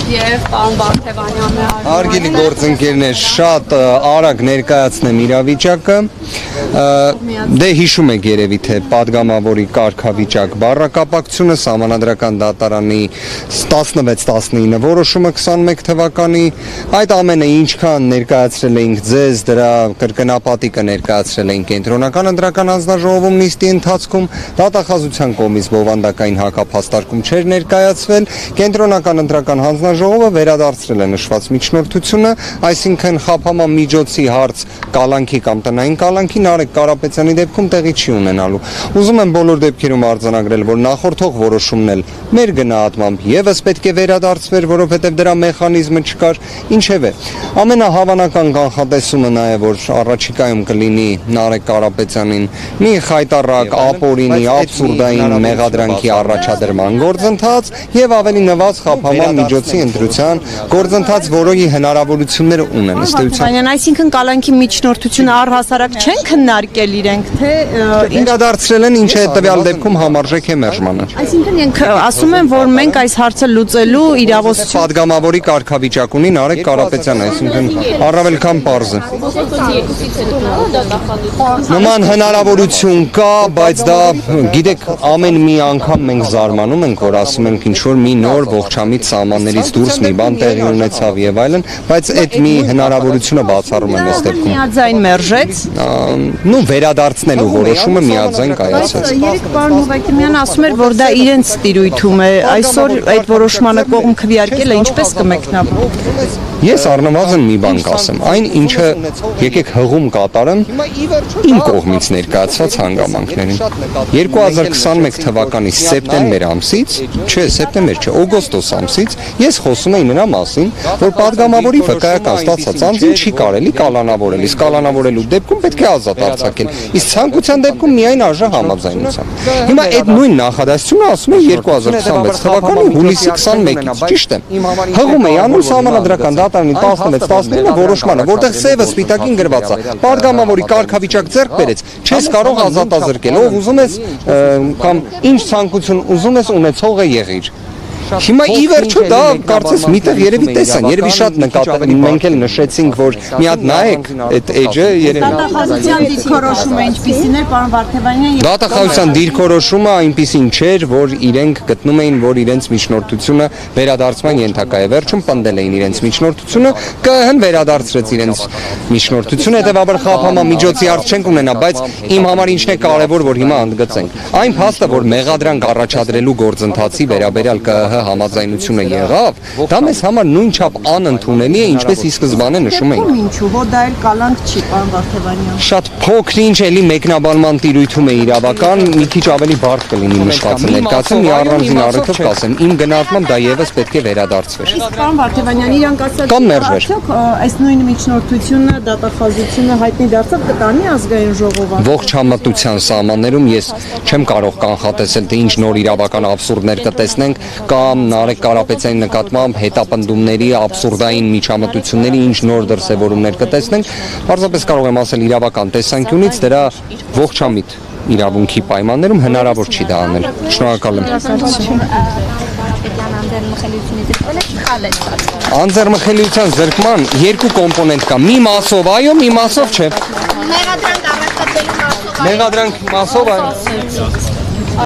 Եվ պարոն Վարդևանյանը Հարգելի գործընկերներ, շատ արագ ներկայացնեմ իրավիճակը։ Դե հիշում եք երևի թե падգամավորի կարգավիճակ բառակապակցությունը Սահմանադրական դատարանի 16-19 որոշումը 21 թվականի այդ ամենը ինչքան ներկայացրել էինք ձեզ, դրա կրկնապատիկը ներկայացրել էինք Կենտրոնական ընտրական հանձնաժողովում նիստի ընթացքում, դատախազության կողմից բովանդակային հակափաստարկում չէր ներկայացվել, Կենտրոնական ընտրական հանձնաժողովը վերադարձրել է նշված միջնորդությունը, այսինքն խափանման միջոցի հարց կալանքի կամ տնային կալանքի Նարեկ Կարապետյանի դեպքում տեղի չի ունենալու։ Ուզում եմ բոլոր դեպքերում արձանագրել, որ նախորդող որոշումն էլ մեր գնահատմամբ եւս պետք է վերադարձվեր, որովհետեւ դրա մեխանիզմը չկար, ինչևէ։ Ամենահավանական կանխատեսումը նա է, որ առաջիկայում կլինի Նարեկ Կարապետյանին մի խայտառակ, ապօրինի, աբսուրդային մեղադրանքի առաջադրման գործընթաց եւ ավելի նվազ խափանման միջոցի ընտրության գործընթաց, որի հնարավորությունները ունեն ըստ էության։ Այսինքն կալանքի միջնորդությունը առհասարակ չեն քննարկել իրենք, թե վերադարձրել են, ինչը տվյալ դեպքում համարժեք է մերժմանը։ Այսինքն իրենք ասում են, որ մենք այս հարցը լուծելու իրավասություն падգամավորի կարգավիճակ ունի Նարեկ Կարապետյանը, այսինքն առավել քան պարզ է։ Նման հնարավորություն կա, բայց դա գիտեք, ամեն մի անգամ մենք զարմանում ենք, որ ասում ենք ինչ որ մի նոր ողջամիտ սահմաններից դուրս մի բան տեղի ունեցավ եւ այլն, բայց այդ մի հնարավորությունը բացառում են այս դեպքում։ միաձայն մերժեց։ Նու վերադարձնելու որոշումը միաձայն կայացած։ Երեք պարոն Հովակիմյանը ասում էր, որ դա իրենց տիրույթում է, այսօր այդ որոշմանը կողմ քվեարկելը ինչպես կմեկնաբանվի։ Ես առնվազն մի բան կասեմ, այն ինչը եկեք հղում կատարեմ իմ կողմից ներկայացված հանգամանքներին։ 2021 թվականի սեպտեմբեր ամսից, սեպտեմբեր չէ, օգոստոս ամսից ես խոսում էի նրա մասին, որ падգամավորի վկայական ստացած անձին չի կարելի կալանավորել, իսկ կալանավորելու դեպքում պետք է ազատ արձակել, իսկ ցանկության դեպքում միայն արժե համաձայնության։ Հիմա այդ նույն նախադասությունը ասում է 2026 թվականի հուլիսի 21-ից, ճիշտ է։ Հղում էի անում Սահմանադրական դատարանի 16-19 որոշմանը, որտեղ սևը սպիտակին գրված է, падգամավորի կարգավիճակ ձեռք բերեց, չես կարող ազատազրկել, ով ուզում ես կամ ինչ ցանկություն ուզում ես ունեցող է եղիր։ Հիմա ի վերջո դա կարծես միտեղ երևի տեսան, երևի շատ նկատել, մենք էլ նշեցինք, որ մի հատ նայեք այդ էջը երևի։ Դատախազության դիրքորոշումը ինչպիսին էր, պարոն Վարդևանյան։ Դատախազության դիրքորոշումը այնպիսին չէր, որ իրենք գտնում էին, որ իրենց միջնորդությունը վերադարձման ենթակա է։ Վերջում պնդել էին իրենց միջնորդությունը, ԿՀ-ն վերադարձրեց իրենց միջնորդությունը, հետևաբար խափանման միջոցի հարց չենք ունենա, բայց իմ համար ինչն է կարևոր, որ հիմա ընդգծենք։ Այն փաստը, որ մեղադրանք առաջադրելու գործընթացի վերաբերյալ ԿՀ համաձայնությունը եղավ, դա մեզ համար նույնչափ անընդունելի է, ինչպես ի սկզբանե նշում էինք։ Ինչու, որ դա էլ կալանք չի, պարոն Վարդևանյան։ Շատ փոքր-ինչ էլի մեկնաբանման տիրույթում է իրավական, մի քիչ ավելի բարդ կլինի նշվածը ներկայացում, մի առանձին առիթով կասեմ, իմ գնահատմամբ դա եւս պետք է վերադարձվեր։ Իսկ պարոն Վարդևանյան, իրանք ասած կամ մերժվեր։ Այս նույն միջնորդությունը, դատախազությունը հայտնի դարձավ կտանի ազգային ժողովը։ Ողջ համատության սահմաններում ես չեմ կարող կանխատեսել, թե ինչ նոր իրավական աբսուրդներ կտեսնենք կամ Նարեկ Կարապետյանի նկատմամբ հետապնդումների, աբսուրդային միջամտությունների ինչ նոր դրսևորումներ կտեսնենք, պարզապես կարող եմ ասել իրավական տեսանկյունից դրա ողջամիտ իրավունքի պայմաններում հնարավոր չի դա անել։ Շնորհակալ եմ։ Անձեռնմխելիության զրկման երկու կոմպոնենտ կա, մի մասով այո, մի մասով չէ։ Մեղադրանք մասով այո։